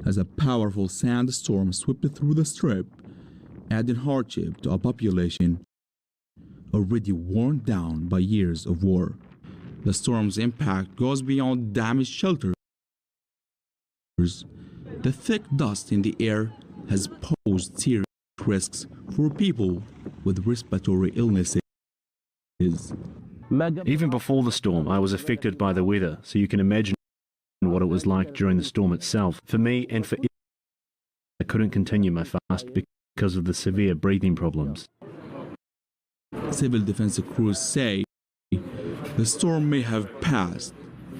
As a powerful sandstorm swept through the strip, adding hardship to a population already worn down by years of war. The storm's impact goes beyond damaged shelters. The thick dust in the air has posed serious risks for people with respiratory illnesses. Even before the storm, I was affected by the weather, so you can imagine what it was like during the storm itself. For me and for I couldn't continue my fast because of the severe breathing problems. Civil defense crews say the storm may have passed,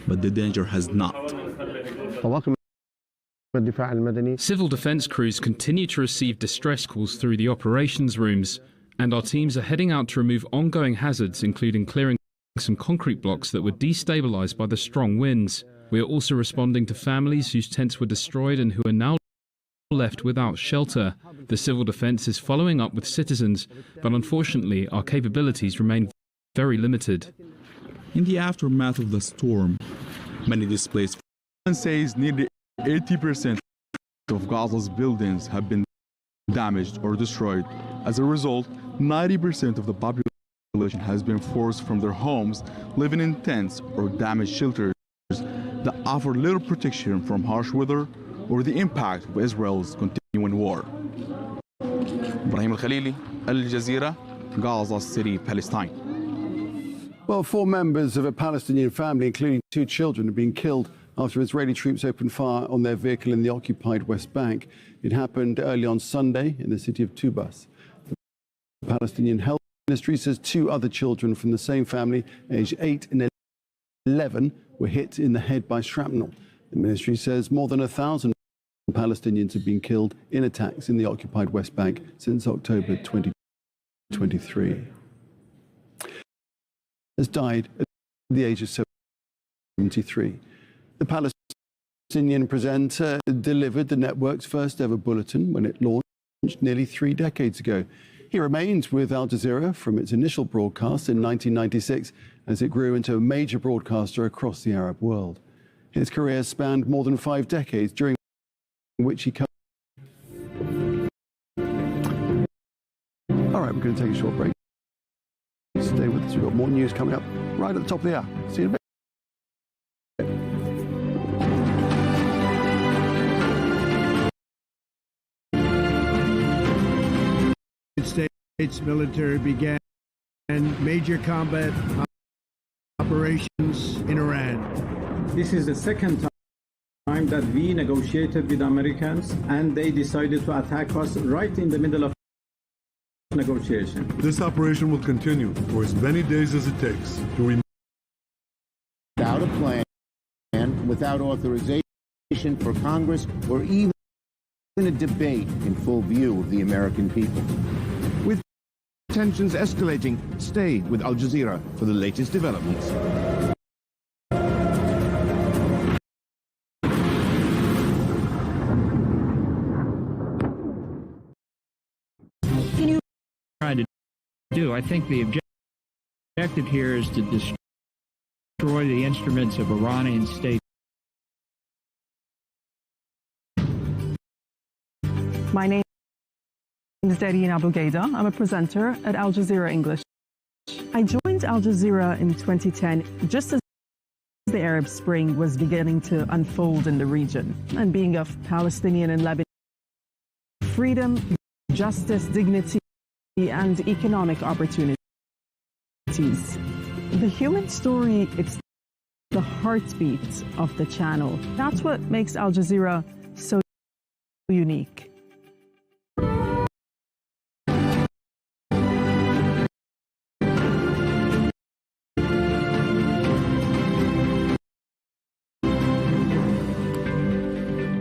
but the danger has not. Civil defense crews continue to receive distress calls through the operations rooms, and our teams are heading out to remove ongoing hazards, including clearing some concrete blocks that were destabilized by the strong winds. We are also responding to families whose tents were destroyed and who are now left without shelter. The civil defense is following up with citizens, but unfortunately our capabilities remain very limited. In the aftermath of the storm, many displaced says nearly 80% of Gaza's buildings have been damaged or destroyed. As a result, 90% of the population has been forced from their homes, living in tents or damaged shelters that offer little protection from harsh weather or the impact of Israel's continuing war. Ibrahim Al-Khalili, Al Jazeera, Gaza City, Palestine. Well, 4 members of a Palestinian family, including 2 children, have been killed after Israeli troops opened fire on their vehicle in the occupied West Bank. It happened early on Sunday in the city of Tubas. The Palestinian Health Ministry says 2 other children from the same family, aged 8 and 11, were hit in the head by shrapnel. The ministry says more than 1,000 Palestinians have been killed in attacks in the occupied West Bank since October 2023. Has died at the age of 73. The Palestinian presenter delivered the network's first ever bulletin when it launched nearly 3 decades ago. He remains with Al Jazeera from its initial broadcast in 1996 as it grew into a major broadcaster across the Arab world. His career spanned more than 5 decades, during which he covered. All right, we're going to take a short break. Stay with us. We've got more news coming up right at the top of the hour. See you in a bit. States military began major combat operations in Iran. This is the second time that we negotiated with Americans and they decided to attack us right in the middle of negotiation. This operation will continue for as many days as it takes to remain. Without a plan, without authorization for Congress, or even a debate in full view of the American people. tensions escalating. Stay with Al Jazeera for the latest developments. Trying to do. I think the objective here is to destroy the instruments of Iranian state. My name is Darine Abu Gaida. I'm a presenter at Al Jazeera English. I joined Al Jazeera in 2010 just as the Arab Spring was beginning to unfold in the region. And being of Palestinian and Lebanese freedom, justice, dignity, and economic opportunities. The human story, it's the heartbeat of the channel. That's what makes Al Jazeera so unique.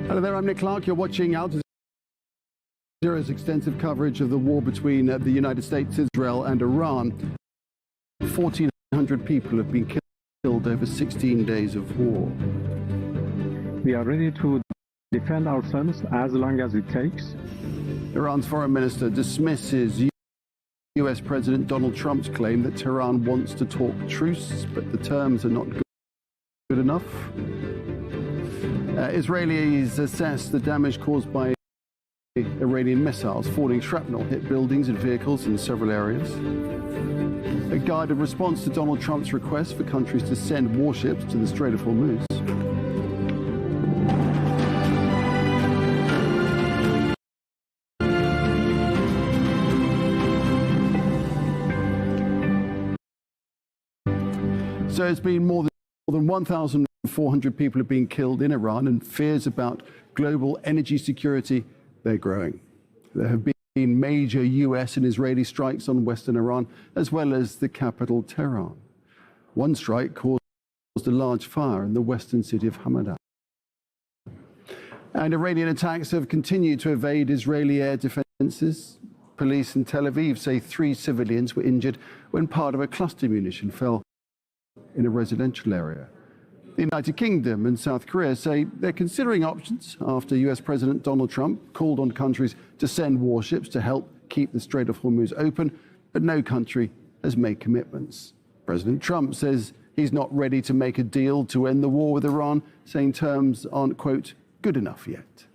Hello there, I'm Nick Clark. You're watching Al Jazeera's extensive coverage of the war between the United States, Israel, and Iran. 1,400 people have been killed over 16 days of war. We are ready to defend ourselves as long as it takes. Iran's foreign minister dismisses US President Donald Trump's claim that Tehran wants to talk truce, but the terms are not good enough. Israelis assess the damage caused by Iranian missiles. Falling shrapnel hit buildings and vehicles in several areas. A guided response to Donald Trump's request for countries to send warships to the Strait of Hormuz. So it's been more than 1,400 people have been killed in Iran, and fears about global energy security, they're growing. There have been major US and Israeli strikes on western Iran, as well as the capital, Tehran. One strike caused a large fire in the western city of Hamadan. And Iranian attacks have continued to evade Israeli air defenses. Police in Tel Aviv say 3 civilians were injured when part of a cluster munition fell in a residential area. The United Kingdom and South Korea say they're considering options after US President Donald Trump called on countries to send warships to help keep the Strait of Hormuz open, but no country has made commitments. President Trump says he's not ready to make a deal to end the war with Iran, saying terms aren't, quote, good enough yet.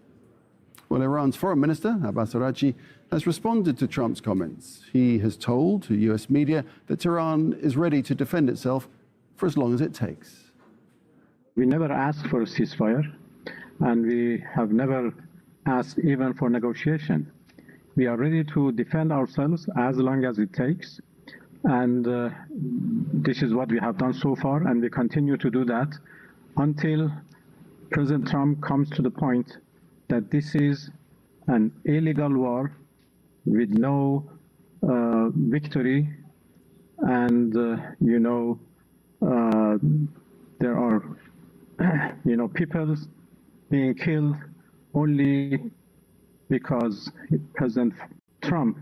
Well, Iran's foreign minister, Abbas Araghchi, has responded to Trump's comments. He has told US media that Tehran is ready to defend itself for as long as it takes. We never asked for a ceasefire, and we have never asked even for negotiation. We are ready to defend ourselves as long as it takes, and this is what we have done so far, and we continue to do that until President Trump comes to the point that this is an illegal war with no victory, and there are people being killed only because President Trump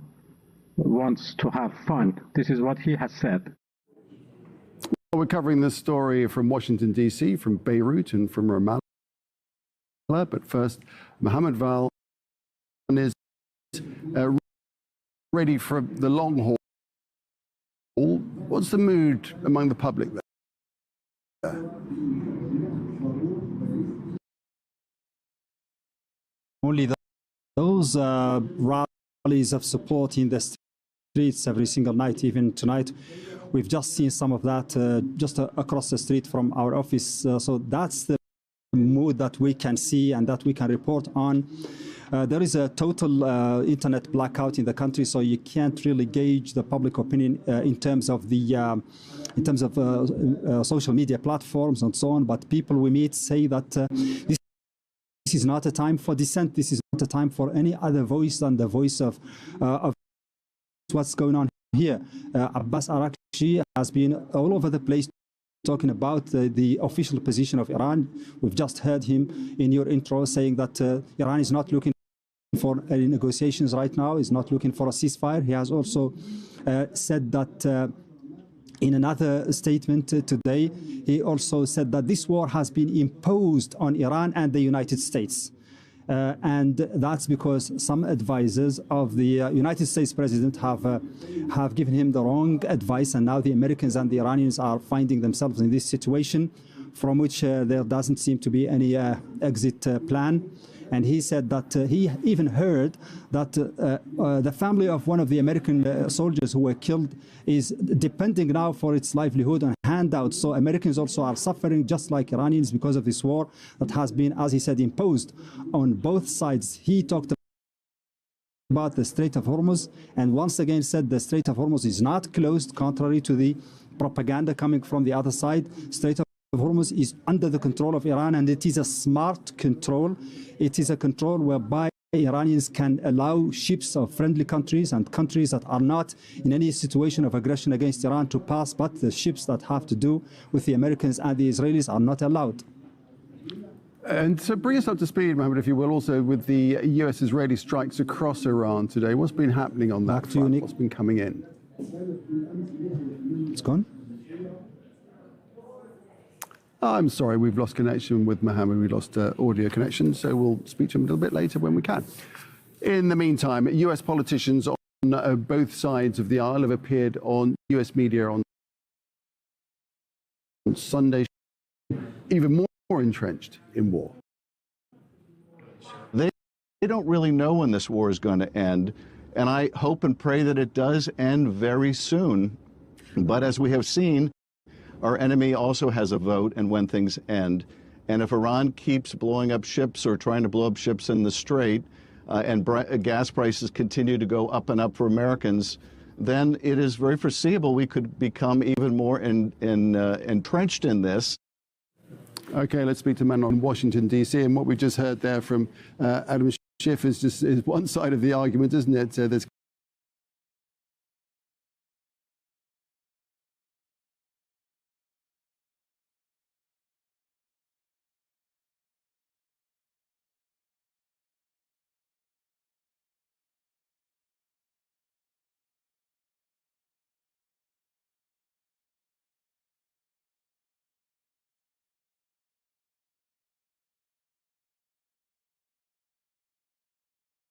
wants to have fun. This is what he has said. We're covering this story from Washington, D.C., from Beirut, and from Ramallah. But first, Mohammed Val is ready for the long haul. What's the mood among the public there? Only those rallies of support in the streets every single night, even tonight. We've just seen some of that just across the street from our office. So that's the mood that we can see and that we can report on. There is a total internet blackout in the country, so you can't really gauge the public opinion in terms of the social media platforms and so on. But people we meet say that this is not a time for dissent. This is not a time for any other voice than the voice of what's going on here. Abbas Araghchi has been all over the place talking about the official position of Iran. We've just heard him in your intro saying that Iran is not looking for any negotiations right now, is not looking for a ceasefire. He has also said that in another statement today, he also said that this war has been imposed on Iran and the United States. And that's because some advisors of the United States president have given him the wrong advice, and now the Americans and the Iranians are finding themselves in this situation from which there doesn't seem to be any exit plan. And he said that he even heard that the family of one of the American soldiers who were killed is depending now for its livelihood on handouts. So Americans also are suffering just like Iranians because of this war that has been, as he said, imposed on both sides. He talked about the Strait of Hormuz and once again said the Strait of Hormuz is not closed, contrary to the propaganda coming from the other side. Strait of Hormuz is under the control of Iran, and it is a smart control. It is a control whereby Iranians can allow ships of friendly countries and countries that are not in any situation of aggression against Iran to pass, but the ships that have to do with the Americans and the Israelis are not allowed. And so bring us up to speed, Mohammed, if you will, also with the US-Israeli strikes across Iran today. What's been happening on that front? What's been coming in? It's gone. I'm sorry, we've lost connection with Mohammed. We lost audio connection, so we'll speak to him a little bit later when we can. In the meantime, US politicians on both sides of the aisle have appeared on US media on Sunday, even more entrenched in war. They don't really know when this war is going to end, and I hope and pray that it does end very soon. But as we have seen, our enemy also has a vote and when things end. And if Iran keeps blowing up ships or trying to blow up ships in the Strait, and gas prices continue to go up and up for Americans, then it is very foreseeable we could become even more entrenched in this. Okay, let's speak to men on Washington, D.C. And what we just heard there from Adam Schiff is one side of the argument, isn't it? There's